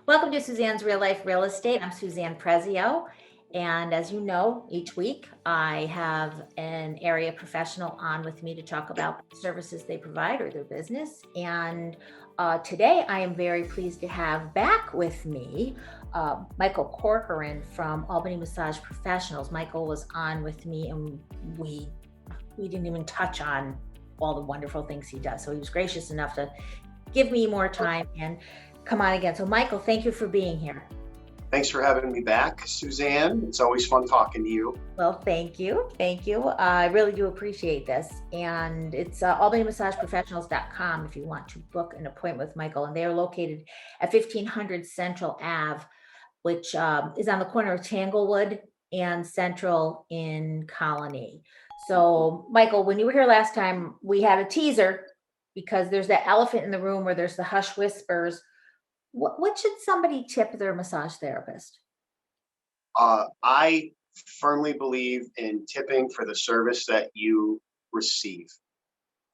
Welcome to Suzanne's Real Life Real Estate. I'm Suzanne Prezio. And as you know, each week I have an area professional on with me to talk about the services they provide or their business. And today I am very pleased to have back with me Michael Corcoran from Albany Massage Professionals. Michael was on with me and we didn't even touch on all the wonderful things he does. So he was gracious enough to give me more time and come on again. So Michael, thank you for being here. Thanks for having me back, Suzanne. It's always fun talking to you. Well, thank you. Thank you. I really do appreciate this. And it's albanymassageprofessionals.com if you want to book an appointment with Michael. And they are located at 1500 Central Ave, which is on the corner of Tanglewood and Central in Colonie. So Michael, when you were here last time, we had a teaser because there's that elephant in the room where there's the hush whispers. What should somebody tip their massage therapist? I firmly believe in tipping for the service that you receive.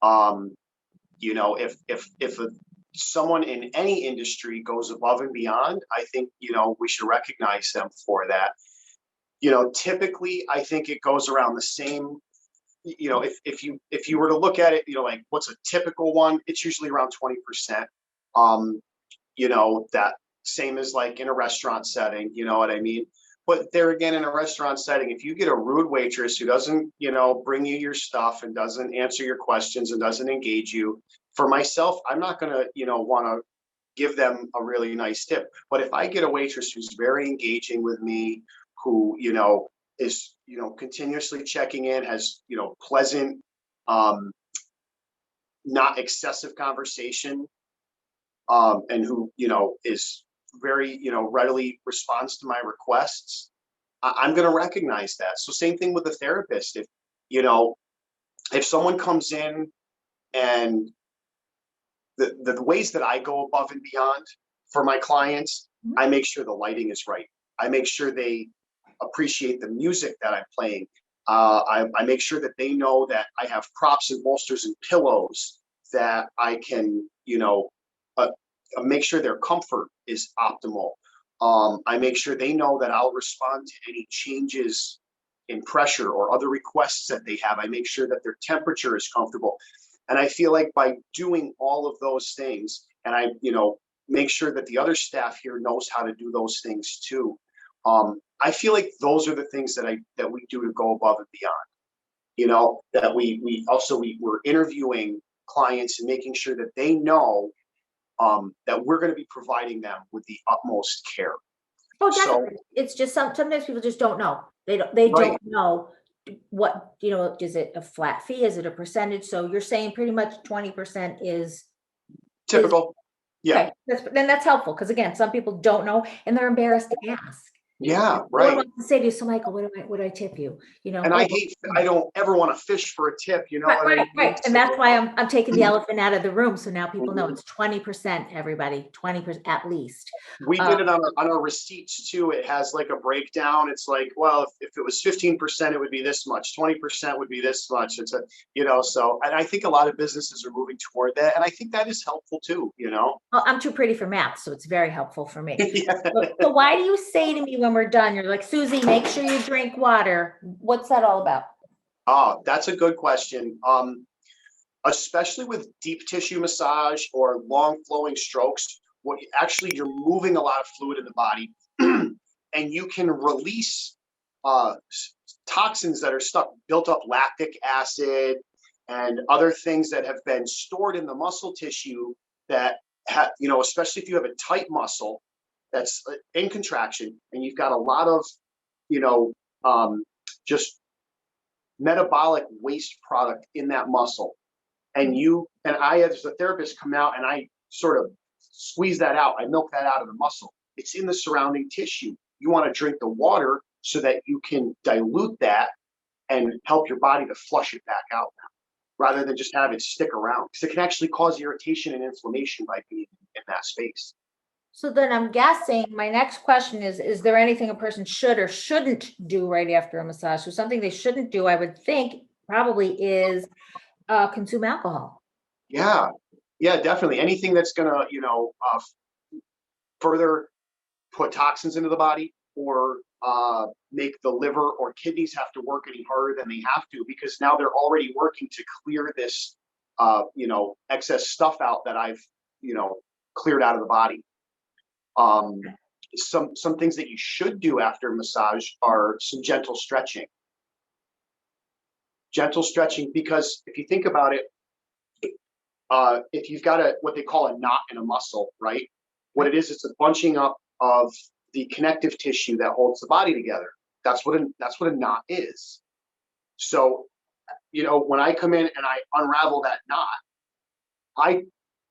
If someone in any industry goes above and beyond, I think, we should recognize them for that. Typically, I think it goes around the same. If you were to look at it, like what's a typical one, it's usually around 20%. That same as like in a restaurant setting, you know what I mean? But there again, in a restaurant setting, if you get a rude waitress who doesn't, bring you your stuff and doesn't answer your questions and doesn't engage you, for myself, I'm not going to, want to give them a really nice tip. But if I get a waitress who's very engaging with me, who, is, continuously checking in, has, pleasant, not excessive conversation, and who, is very, readily responds to my requests, I'm going to recognize that. So same thing with the therapist. If someone comes in and the ways that I go above and beyond for my clients, I make sure the lighting is right. I make sure they appreciate the music that I'm playing. I make sure that they know that I have props and bolsters and pillows that I can, make sure their comfort is optimal. I make sure they know that I'll respond to any changes in pressure or other requests that they have. I make sure that their temperature is comfortable. And I feel like by doing all of those things, and I, make sure that the other staff here knows how to do those things too. I feel like those are the things that we do to go above and beyond. That we're interviewing clients and making sure that they know that we're going to be providing them with the utmost care. Oh, definitely. It's just sometimes people just don't know. They Right. don't know what, is it a flat fee? Is it a percentage? So you're saying pretty much 20% is Typical. Yeah. Okay. Then that's helpful because again, some people don't know and they're embarrassed to ask. Yeah, No one right. wants to say to you, so Michael, what do I tip you? And I don't ever want to fish for a tip, what I mean? Right. And that's why I'm taking the elephant out of the room. So now people know it's 20%, everybody, 20% at least. We did it on our receipts too. It has like a breakdown. It's like, well, if it was 15%, it would be this much. 20% would be this much. It's so, and I think a lot of businesses are moving toward that. And I think that is helpful too, Well, I'm too pretty for math, so it's very helpful for me. Yeah. So why do you say to me when we're done, you're like, Susie, make sure you drink water. What's that all about? Oh, that's a good question. Especially with deep tissue massage or long flowing strokes, you're moving a lot of fluid in the body and you can release toxins that are built up lactic acid and other things that have been stored in the muscle tissue that especially if you have a tight muscle that's in contraction and you've got a lot of, just metabolic waste product in that muscle. And I, as a therapist, come out and I sort of squeeze that out. I milk that out of the muscle. It's in the surrounding tissue. You want to drink the water so that you can dilute that and help your body to flush it back out rather than just have it stick around. Because it can actually cause irritation and inflammation by being in that space. So then I'm guessing my next question is there anything a person should or shouldn't do right after a massage? So something they shouldn't do, I would think, probably is consume alcohol. Yeah, definitely. Anything that's going to, further put toxins into the body or make the liver or kidneys have to work any harder than they have to, because now they're already working to clear this, excess stuff out that I've, cleared out of the body. Some things that you should do after massage are some gentle stretching. Gentle stretching, because if you think about it, if you've got what they call a knot in a muscle, right? What it is, it's a bunching up of the connective tissue that holds the body together. That's what a knot is. So, when I come in and I unravel that knot, I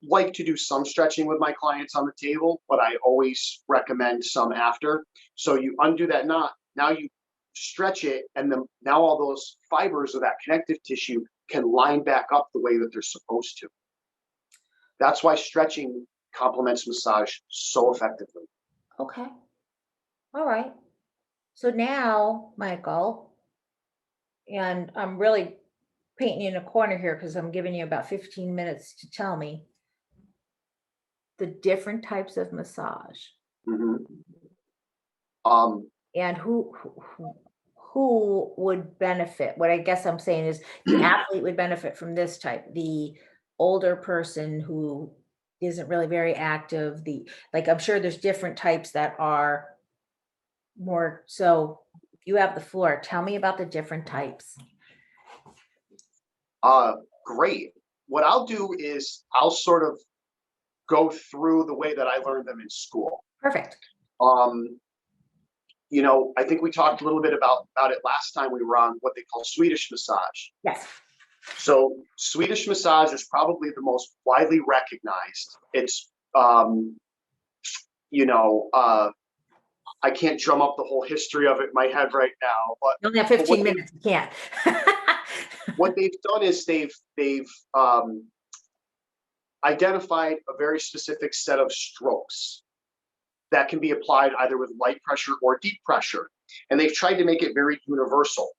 like to do some stretching with my clients on the table, but I always recommend some after. So you undo that knot, now you stretch it, and then now all those fibers of that connective tissue can line back up the way that they're supposed to. That's why stretching complements massage so effectively. Okay. All right. So now, Michael, and I'm really painting you in a corner here because I'm giving you about 15 minutes to tell me the different types of massage. Mm-hmm. And who would benefit. What I guess I'm saying is the athlete would benefit from this type. The older person who isn't really very active, I'm sure there's different types that are more. So you have the floor. Tell me about the different types. Great. What I'll do is I'll sort of go through the way that I learned them in school. Perfect. I think we talked a little bit about it last time we were on what they call Swedish massage. Yes. So Swedish massage is probably the most widely recognized. It's, I can't drum up the whole history of it in my head right now, but you only have 15 minutes. You can't. What they've done is they've identified a very specific set of strokes that can be applied either with light pressure or deep pressure. And they've tried to make it very universal.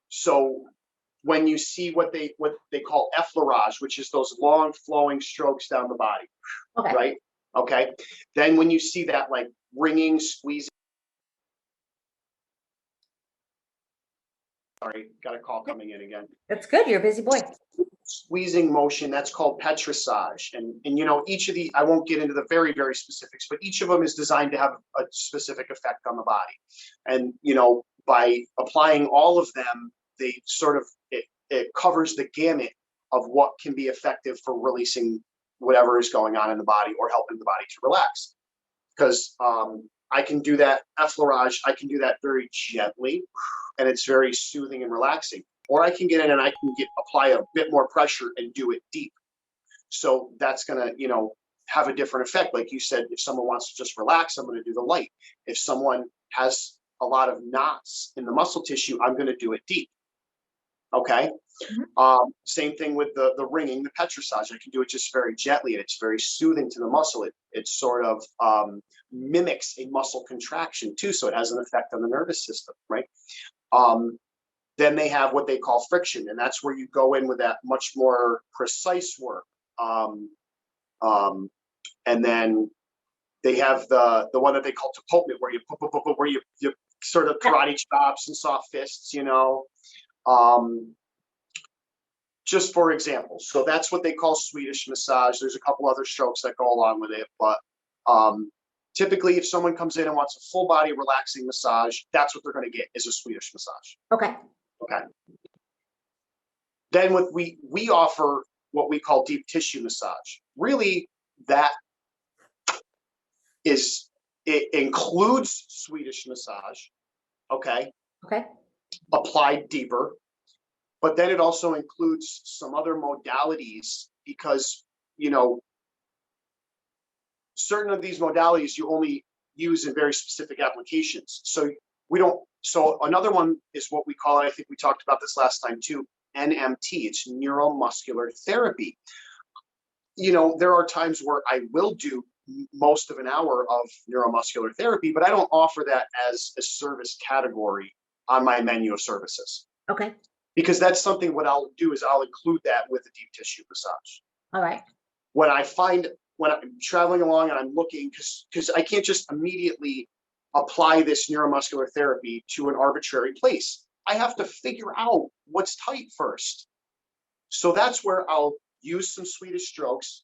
So when you see what they call effleurage, which is those long flowing strokes down the body, okay. Right? Okay. Then when you see that like ringing, squeezing, sorry, got a call coming in again. That's good. You're a busy boy. Squeezing motion, that's called petrissage. And each of the, I won't get into the very, very specifics, but each of them is designed to have a specific effect on the body. And, by applying all of them, they sort of, it covers the gamut of what can be effective for releasing whatever is going on in the body or helping the body to relax. Because I can do that effleurage, I can do that very gently, and it's very soothing and relaxing. Or I can get in and I can apply a bit more pressure and do it deep. So that's gonna, have a different effect. Like you said, if someone wants to just relax, I'm gonna do the light. If someone has a lot of knots in the muscle tissue, I'm gonna do it deep. Okay. Mm-hmm. Same thing with the ringing, the petrissage. I can do it just very gently, and it's very soothing to the muscle. It sort of mimics a muscle contraction too, so it has an effect on the nervous system, right? Then they have what they call friction, and that's where you go in with that much more precise work. And then they have the one that they call tapotment, where you sort of karate chops and soft fists, just for example. So that's what they call Swedish massage. There's a couple other strokes that go along with it, but typically if someone comes in and wants a full body relaxing massage, that's what they're going to get, is a Swedish massage. Okay. Then we offer what we call deep tissue massage. Really, it includes Swedish massage, okay, applied deeper, but then it also includes some other modalities, because certain of these modalities you only use in very specific applications. So another one is what we call, I think we talked about this last time too, NMT. It's neuromuscular therapy. There are times where I will do most of an hour of neuromuscular therapy, but I don't offer that as a service category on my menu of services. Okay. Because that's something, what I'll do is I'll include that with the deep tissue massage. All right. When I find when I'm traveling along and I'm looking, because I can't just immediately apply this neuromuscular therapy to an arbitrary place. I have to figure out what's tight first. So that's where I'll use some Swedish strokes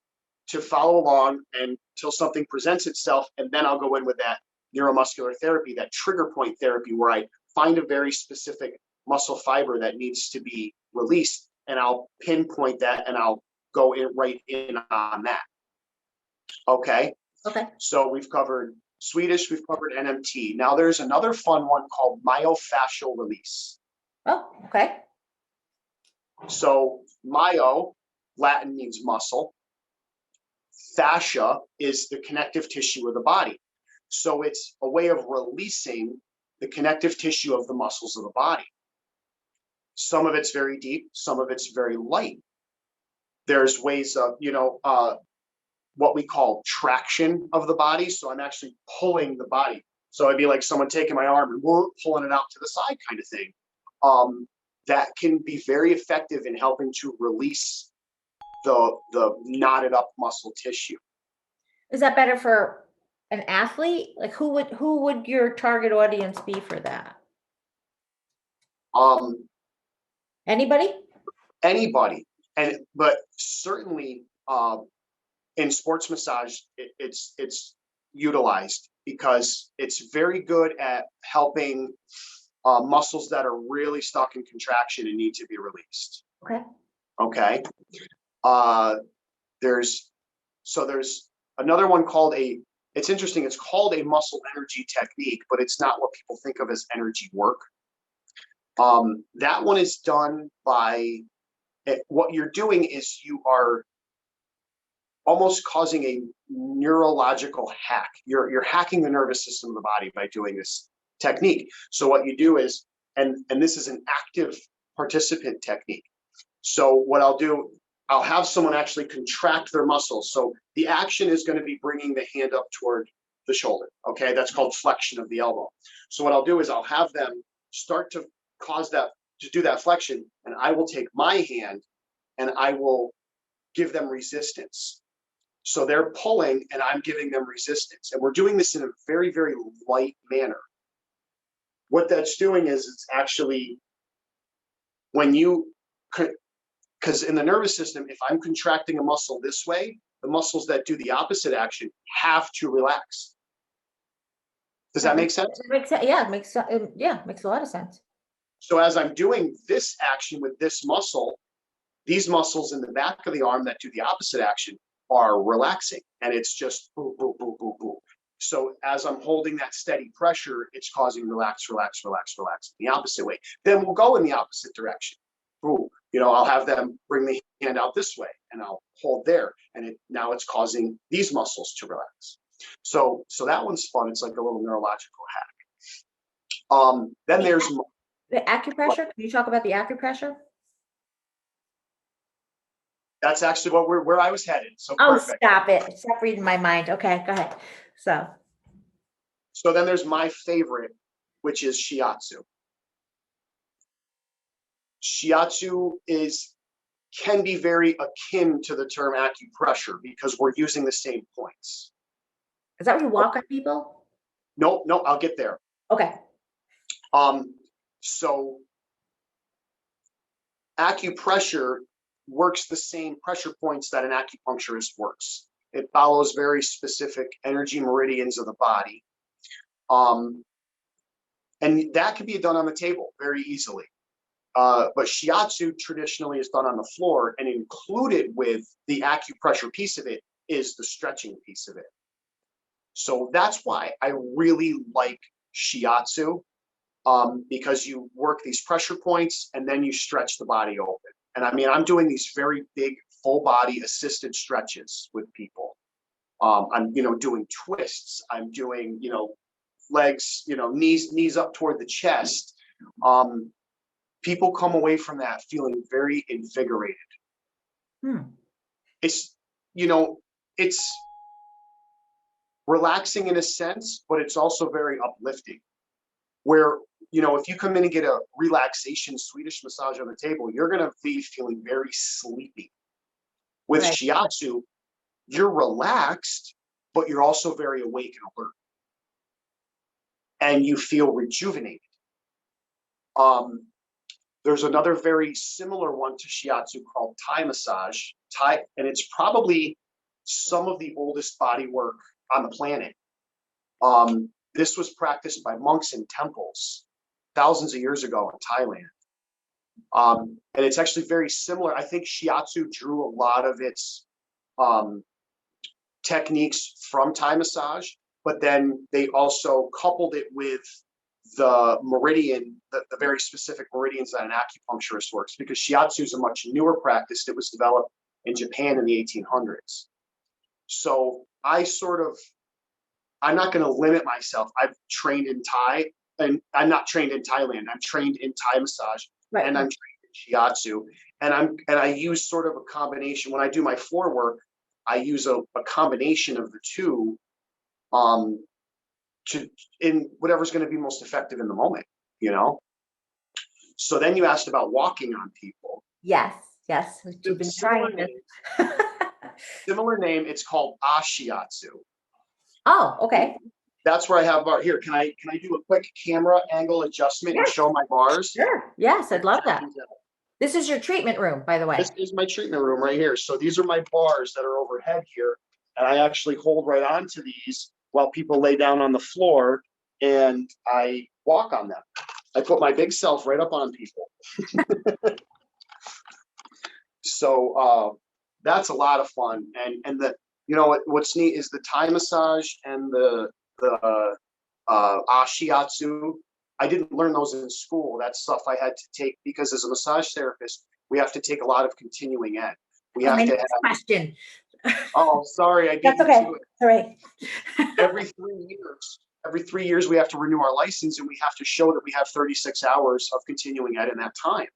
to follow along until something presents itself. And then I'll go in with that neuromuscular therapy, that trigger point therapy, where I find a very specific muscle fiber that needs to be released. And I'll pinpoint that and I'll go in right in on that. Okay. Okay. So we've covered Swedish, we've covered NMT. Now there's another fun one called myofascial release. Oh, okay. So myo, Latin means muscle. Fascia is the connective tissue of the body. So it's a way of releasing the connective tissue of the muscles of the body. Some of it's very deep, some of it's very light. There's ways of, what we call traction of the body. So I'm actually pulling the body. So it'd be like someone taking my arm and pulling it out to the side kind of thing. That can be very effective in helping to release the knotted up muscle tissue. Is that better for an athlete? Like who would your target audience be for that? Anybody? Anybody. But certainly in sports massage, it's utilized because it's very good at helping muscles that are really stuck in contraction and need to be released. Okay. There's another one called it's interesting. It's called a muscle energy technique, but it's not what people think of as energy work. That one is done by what you're doing is you are almost causing a neurological hack. You're hacking the nervous system of the body by doing this technique. So what you do is, and this is an active participant technique. So what I'll do, I'll have someone actually contract their muscles. So the action is going to be bringing the hand up toward the shoulder. Okay, that's called flexion of the elbow. So what I'll do is I'll have them start to do that flexion, and I will take my hand and I will give them resistance. So they're pulling and I'm giving them resistance. And we're doing this in a very, very light manner. What that's doing is it's actually because in the nervous system, if I'm contracting a muscle this way, the muscles that do the opposite action have to relax. Does that make sense? It makes sense. Yeah, it makes a lot of sense. So as I'm doing this action with this muscle, these muscles in the back of the arm that do the opposite action are relaxing, and it's just boom, boom, boom, boom, boom. So as I'm holding that steady pressure, it's causing relax, relax, relax, relax in the opposite way. Then we'll go in the opposite direction. Boom. I'll have them bring the hand out this way, and I'll hold there, and now it's causing these muscles to relax. So that one's fun. It's like a little neurological hack. Then there's the acupressure. Can you talk about the acupressure? That's actually where I was headed. So perfect. Stop it. Stop reading my mind. Okay, go ahead. So then there's my favorite, which is Shiatsu. Shiatsu can be very akin to the term acupressure because we're using the same points. Is that where you walk on people? No, I'll get there. Okay. So acupressure works the same pressure points that an acupuncturist works. It follows very specific energy meridians of the body. And that can be done on the table very easily. But Shiatsu traditionally is done on the floor, and included with the acupressure piece of it is the stretching piece of it. So that's why I really like Shiatsu, because you work these pressure points and then you stretch the body open. And I mean, I'm doing these very big full body assisted stretches with people. I'm, doing twists. I'm doing, legs, knees up toward the chest. People come away from that feeling very invigorated. It's, it's relaxing in a sense, but it's also very uplifting. Where, if you come in and get a relaxation Swedish massage on the table, you're going to be feeling very sleepy. With Shiatsu, you're relaxed, but you're also very awake and alert. And you feel rejuvenated. There's another very similar one to Shiatsu called Thai massage. And it's probably some of the oldest body work on the planet. This was practiced by monks in temples thousands of years ago in Thailand. And it's actually very similar. I think Shiatsu drew a lot of its techniques from Thai massage, but then they also coupled it with the meridian, the very specific meridians that an acupuncturist works, because Shiatsu is a much newer practice that was developed in Japan in the 1800s. So I'm not going to limit myself. I've trained in Thai, and I'm not trained in Thailand. I'm trained in Thai massage, right, and I'm trained in Shiatsu, and I use sort of a combination. When I do my floor work, I use a combination of the two, in whatever's going to be most effective in the moment, you know? So then you asked about walking on people. Yes. You've been trying this. Similar name. It's called Shiatsu. Oh, okay. That's where I have bar here. Can I do a quick camera angle adjustment and show my bars? Sure. Yes, I'd love that. This is your treatment room, by the way. This is my treatment room right here. So these are my bars that are overhead here. And I actually hold right onto these while people lay down on the floor, and I walk on them. I put my big self right up on people. So that's a lot of fun. And what's neat is the Thai massage and the Shiatsu. I didn't learn those in school. That's stuff I had to take, because as a massage therapist, we have to take a lot to continuing ed. We have to have question. Oh, sorry. I That's okay. All right. Every 3 years, we have to renew our license, and we have to show that we have 36 hours of continuing ed in that time.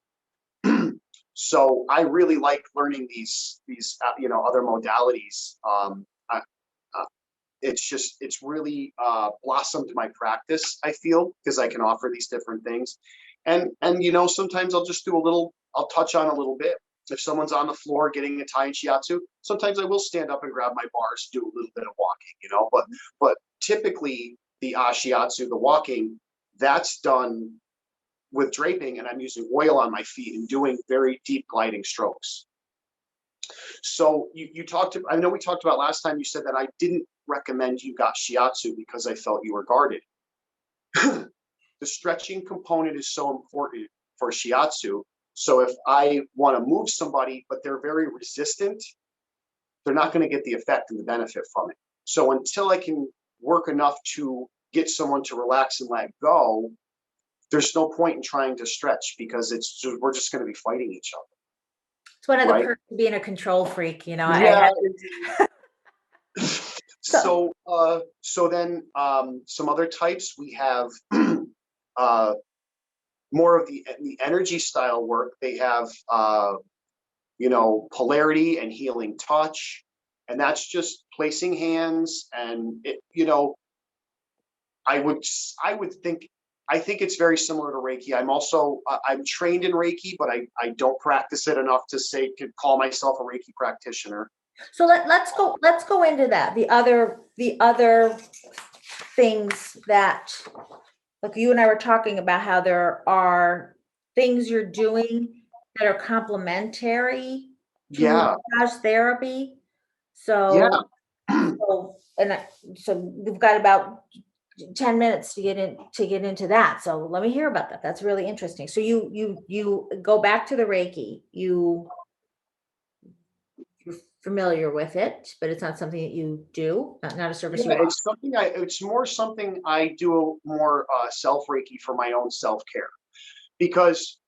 So I really like learning these other modalities. It's really blossomed my practice, I feel, because I can offer these different things. And sometimes I'll touch on a little bit. If someone's on the floor getting a Thai and Shiatsu, sometimes I will stand up and grab my bars, do a little bit of walking, but typically the Shiatsu, the walking, that's done with draping, and I'm using oil on my feet and doing very deep gliding strokes. So I know we talked about last time, you said that I didn't recommend you got Shiatsu because I felt you were guarded. The stretching component is so important for Shiatsu. So if I want to move somebody, but they're very resistant, they're not going to get the effect and the benefit from it. So until I can work enough to get someone to relax and let go, there's no point in trying to stretch, because we're just going to be fighting each other. It's one of the perks of being a control freak, Yeah. So then some other types we have. More of the energy style work. They have, polarity and healing touch, and that's just placing hands. And I think it's very similar to Reiki. I'm trained in Reiki, but I don't practice it enough to call myself a Reiki practitioner. So let's go into that. The other things that, like, you and I were talking about how there are things you're doing that are complementary to massage therapy. So we've got about 10 minutes to get into that. So let me hear about that. That's really interesting. So you go back to the Reiki. You're familiar with it, but it's not something that you do, not a service. It's more something I do more self Reiki for my own self-care, because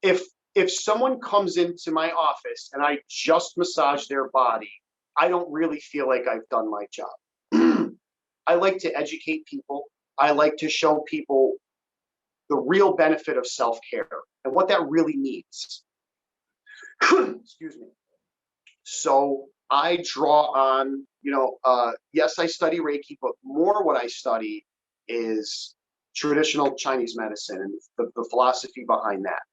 if someone comes into my office and I just massage their body, I don't really feel like I've done my job. I like to educate people. I like to show people the real benefit of self-care and what that really means. Excuse me. So I draw on, yes, I study Reiki, but more what I study is traditional Chinese medicine and the philosophy behind that.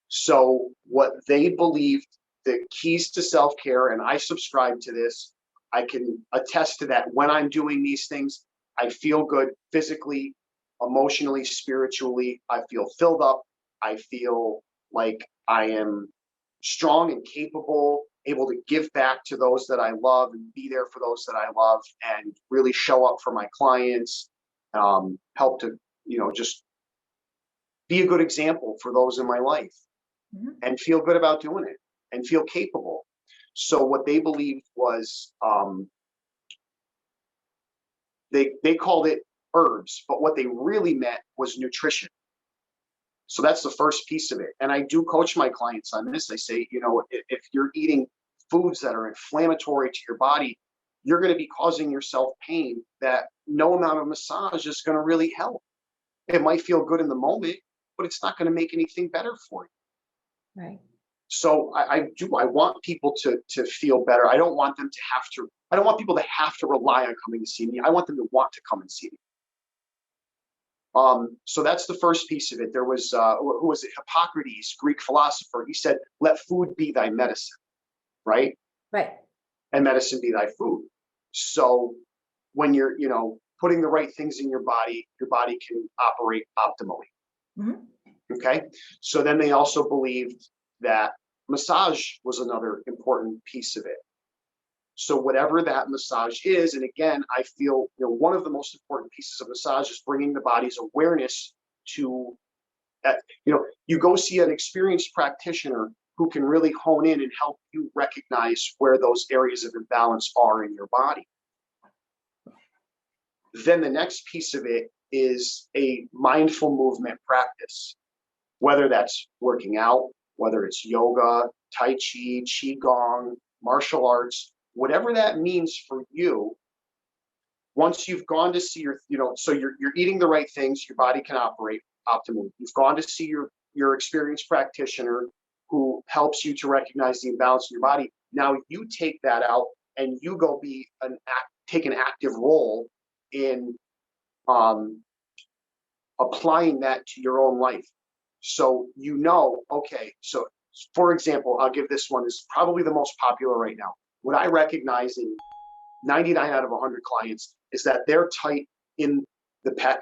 So what they believed, the keys to self-care, and I subscribe to this, I can attest to that. When I'm doing these things, I feel good physically, emotionally, spiritually. I feel filled up. I feel like I am strong and capable, able to give back to those that I love and be there for those that I love and really show up for my clients, help to, just be a good example for those in my life and feel good about doing it and feel capable. So what they believed was, they called it herbs, but what they really meant was nutrition. So that's the first piece of it. And I do coach my clients on this. I say, if you're eating foods that are inflammatory to your body, you're going to be causing yourself pain that no amount of massage is going to really help. It might feel good in the moment, but it's not going to make anything better for you. Right. So I want people to feel better. I don't want people to have to rely on coming to see me. I want them to want to come and see me. So that's the first piece of it. There was, who was it? Hippocrates, Greek philosopher. He said, let food be thy medicine, right? Right. And medicine be thy food. So when you're, putting the right things in your body can operate optimally. Mm-hmm. Okay. So then they also believed that massage was another important piece of it. So whatever that massage is, and again, I feel, one of the most important pieces of massage is bringing the body's awareness to, you go see an experienced practitioner who can really hone in and help you recognize where those areas of imbalance are in your body. Then the next piece of it is a mindful movement practice, whether that's working out, whether it's yoga, tai chi, qigong, martial arts, whatever that means for you. Once you've gone to see so you're eating the right things, your body can operate optimally. You've gone to see your experienced practitioner who helps you to recognize the imbalance in your body. Now you take that out and you go take an active role in applying that to your own life. So okay, so for example, I'll give this one, is probably the most popular right now. What I recognize in 99 out of 100 clients is that they're tight in the pec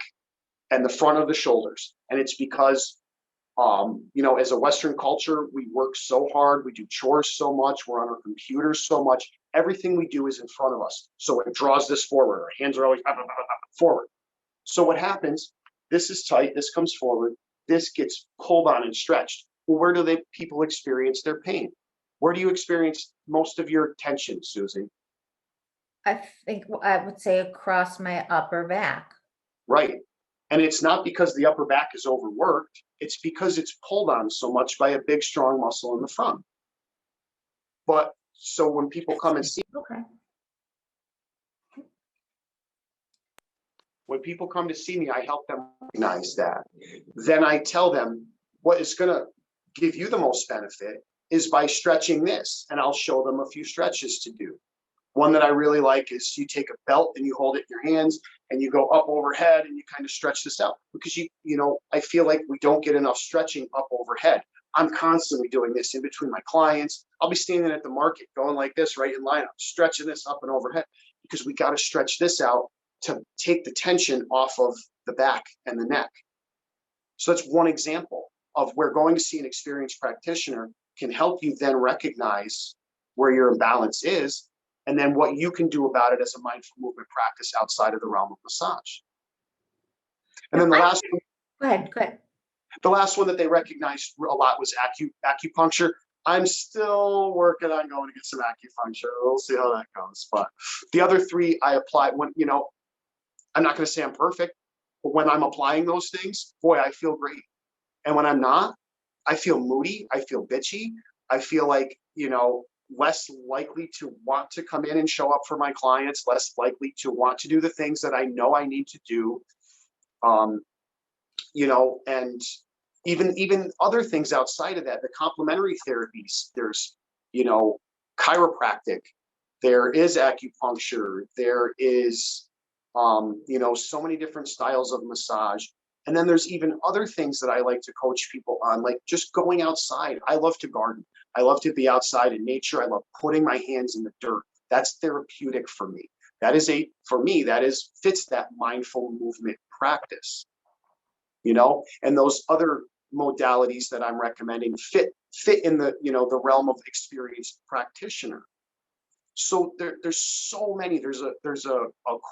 and the front of the shoulders. And it's because, as a Western culture, we work so hard, we do chores so much, we're on our computers so much, everything we do is in front of us. So it draws this forward, our hands are always forward. So what happens, this is tight, this comes forward, this gets pulled on and stretched. Well, where do people experience their pain? Where do you experience most of your tension, Susan? I think I would say across my upper back. Right. And it's not because the upper back is overworked. It's because it's pulled on so much by a big, strong muscle in the front. But so when people come and see, when people come to see me, I help them recognize that. Then I tell them what is going to give you the most benefit is by stretching this. And I'll show them a few stretches to do. One that I really like is you take a belt and you hold it in your hands and you go up overhead and you kind of stretch this out, because I feel like we don't get enough stretching up overhead. I'm constantly doing this in between my clients. I'll be standing at the market going like this, right in line. I'm stretching this up and overhead because we got to stretch this out to take the tension off of the back and the neck. So that's one example of where going to see an experienced practitioner can help you then recognize where your imbalance is, and then what you can do about it as a mindful movement practice outside of the realm of massage. And then the last one, Go ahead. The last one that they recognized a lot was acupuncture. I'm still working on going to get some acupuncture. We'll see how that goes. But the other three I applied when, I'm not going to say I'm perfect, but when I'm applying those things, boy, I feel great. And when I'm not, I feel moody. I feel bitchy. I feel like, less likely to want to come in and show up for my clients, less likely to want to do the things that I know I need to do. And even other things outside of that, the complementary therapies, there's, chiropractic, there is acupuncture, there is, so many different styles of massage. And then there's even other things that I like to coach people on, like just going outside. I love to garden. I love to be outside in nature. I love putting my hands in the dirt. That's therapeutic for me. That fits that mindful movement practice, and those other modalities that I'm recommending fit in the realm of experienced practitioner. So there's so many. There's a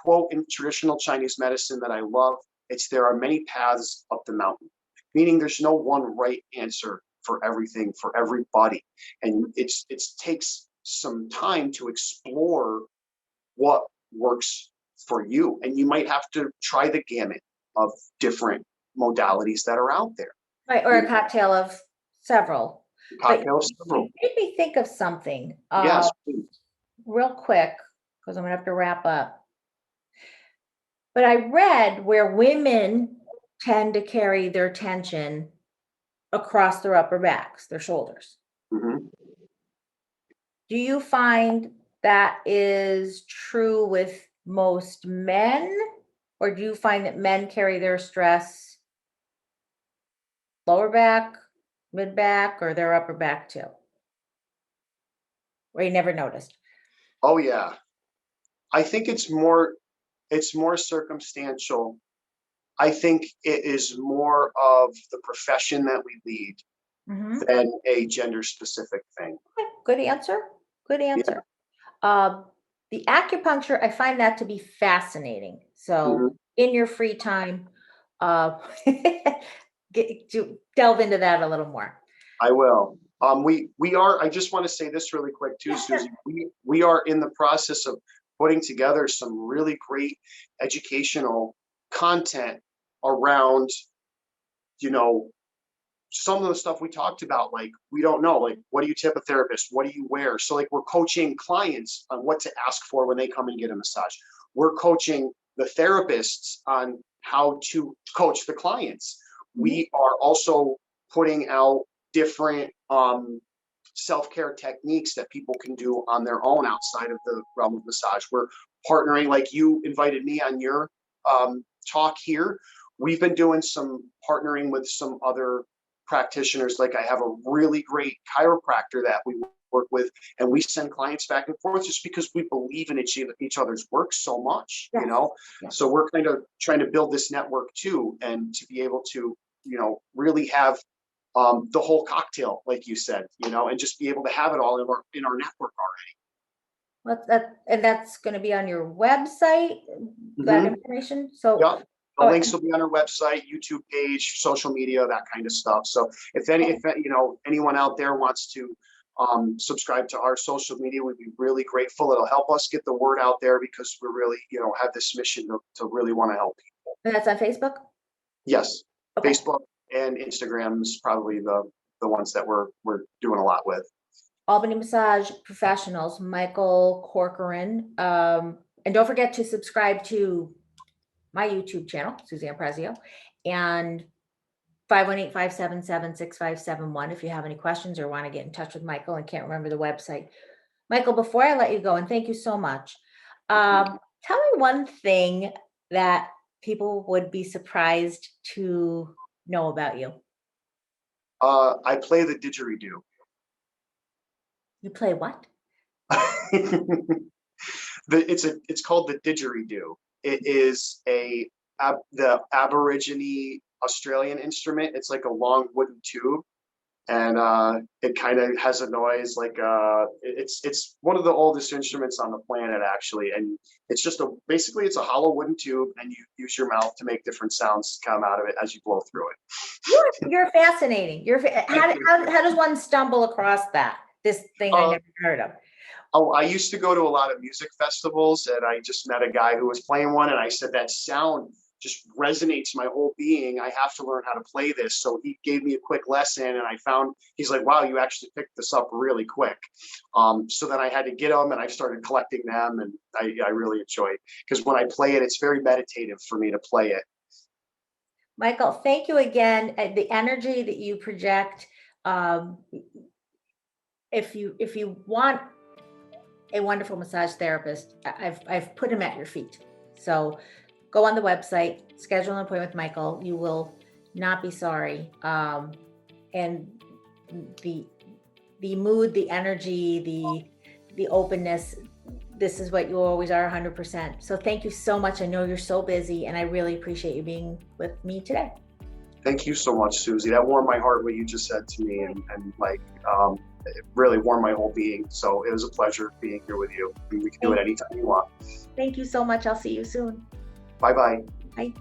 quote in traditional Chinese medicine that I love. It's, there are many paths up the mountain, meaning there's no one right answer for everything for everybody, and it takes some time to explore what works for you, and you might have to try the gamut of different modalities that are out there. Right, or a cocktail of several. Cocktail of several. You made me think of something. Yes, please. Real quick, because I'm gonna have to wrap up. But I read where women tend to carry their tension across their upper backs, their shoulders. Mhm. Do you find that is true with most men, or do you find that men carry their stress lower back, mid back, or their upper back too? Or you never noticed? Oh yeah. I think it's more circumstantial. I think it is more of the profession that we lead Mhm. than a gender specific thing. Okay, good answer. Good Yeah. answer. The acupuncture, I find that to be fascinating. So, Mhm. in your free time, uh, delve into that a little more. I will. We are. I just want to say this really quick too, Yeah, sure. Susie. We are in the process of putting together some really great educational content around, you know, some of the stuff we talked about. Like, we don't know, like, what do you tip a therapist? What do you wear? So, like, we're coaching clients on what to ask for when they come and get a massage. We're coaching the therapists on how to coach the clients. Mhm. We are also putting out different self-care techniques that people can do on their own outside of the realm of massage. We're partnering, like you invited me on your talk here. We've been doing some partnering with some other practitioners. Like, I have a really great chiropractor that we work with, and we send clients back and forth just because we believe in each other's work so much, Yes. Yeah. So we're kind of trying to build this network too, and to be able to, really have the whole cocktail, like you said, and just be able to have it all in our network And that's going to be on your website, that already. information. So, Yeah. The all right. links will be on our website, YouTube page, social media, that kind of stuff. So if anyone out there wants to subscribe to our social media, we'd be really grateful. It'll help us get the word out there because we're really, have this mission to really want to help people. And that's on Facebook? Yes. Okay. Facebook and Instagram is probably the ones that we're doing a lot with. Albany Massage Professionals, Michael Corcoran. And don't forget to subscribe to my YouTube channel, Suzanne Prezio, and 518-577-6571 if you have any questions or want to get in touch with Michael and can't remember the website. Michael, before I let you go, and thank you so much, tell me one thing that people would be surprised to know about you. I play the didgeridoo. You play what? It's called the didgeridoo. It is the Aborigine Australian instrument. It's like a long wooden tube, and it kind of has a noise like it's one of the oldest instruments on the planet, actually. And it's just basically it's a hollow wooden tube, and you use your mouth to make different sounds come out of it as you blow through it. You're fascinating. How does one stumble across this thing I never heard of? Oh, I used to go to a lot of music festivals, and I just met a guy who was playing one, and I said, that sound just resonates my whole being. I have to learn how to play this. So he gave me a quick lesson, and he's like, wow, you actually picked this up really quick. So then I had to get them, and I started collecting them, and I really enjoy it because when I play it, it's very meditative for me to play it. Michael, thank you again. The energy that you project, if you want a wonderful massage therapist, I've put him at your feet. So go on the website, schedule an appointment with Michael. You will not be sorry. And the mood, the energy, the openness, this is what you always are, 100%. So thank you so much. I know you're so busy, and I really appreciate you being with me today. Thank you so much, Susie. That warmed my heart, what you just said to me, and like, it really warmed my whole being. So it was a pleasure being here with you. We can do it anytime you want. Thank you so much. I'll see you soon. Bye-bye. Bye.